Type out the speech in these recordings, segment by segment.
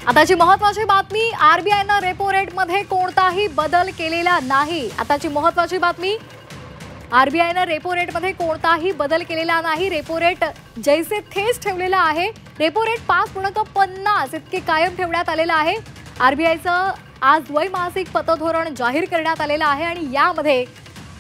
आताची महत्त्वाची बातमी, आरबीआयनं रेपो रेटमध्ये कोणताही बदल केलेला नाही। आताची महत्त्वाची बातमी, आरबीआयनं रेपो रेटमध्ये कोणताही बदल केलेला नाही। रेपो रेट जैसे थेच ठेवलेला आहे। रेपो रेट 5.50 इतके कायम ठेवण्यात आलेला आहे। आरबीआयचं आज द्वैमासिक पतधोरण जाहीर करण्यात आलेलं आहे आणि यामध्ये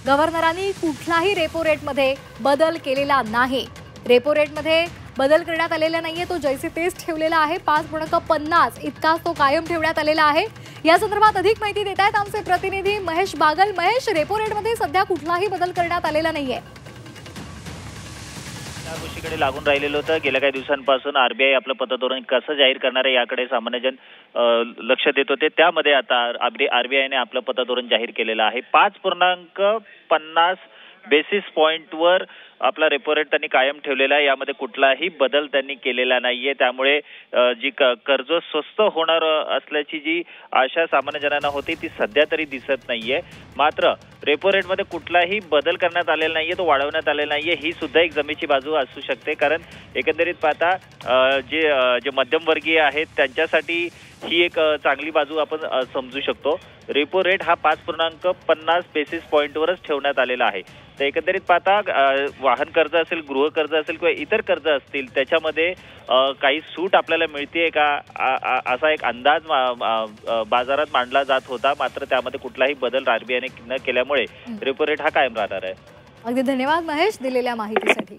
गव्हर्नरांनी कुठलाही रेपो रेटमध्ये बदल केलेला नाही। रेपो रेटमध्ये बदल करण्यात आलेला नाहीये, तो जैसे तेच ठेवलेला आहे। 5.50 इतकाच तो कायम ठेवण्यात आलेला आहे। या संदर्भात अधिक माहिती देत आहेत आमचे प्रतिनिधी महेश बागल। महेश, रेपो रेटमध्ये सध्या कुठलाही बदल करण्यात आलेला नाहीये। या गोष्टीकडे लागून राहिलेलं होतं। गेल्या काही दिवसांपासून आरबीआय आपलं पतधोरण कसं जाहीर करणार आहे याकडे सामान्य जन लक्ष देत होते। त्यामध्ये आता आरबीआयने आपलं पतधोरण जाहीर केलेलं आहे। 5.50 बेसिस पॉइंटवर आपला रेपो रेट त्यांनी कायम ठेवलेला आहे। यामध्ये कुठलाही बदल त्यांनी केलेला नाहीये। त्यामुळे जी कर्ज स्वस्त होणार असल्याची जी आशा सामान्य जनांना होती ती सध्या तरी दिसत नाहीये। मात्र रेपो रेटमध्ये कुठलाही बदल करण्यात आलेला नाहीये, तो वाढवण्यात आलेला नाहीये। ही सुद्धा एक जमेची बाजू असू शकते, कारण एकंदरीत पाहता जे मध्यमवर्गीय आहेत त्यांच्यासाठी ही एक चांगली बाजू आपण समजू शकतो। रेपो रेट हा 5.50 बेसिस पॉइंटवरच ठेवण्यात आलेला आहे। तर एकंदरीत पाहता वाहन कर्ज असेल, गृह कर्ज असेल किंवा इतर कर्ज असतील त्याच्यामध्ये काही सूट आपल्याला मिळते का असा एक अंदाज बाजारात मांडला जात होता। मात्र त्यामध्ये कुठलाही बदल आरबीआयने न केल्यामुळे रेपो रेट हा कायम राहणार आहे। अगदी धन्यवाद महेश दिलेल्या माहितीसाठी।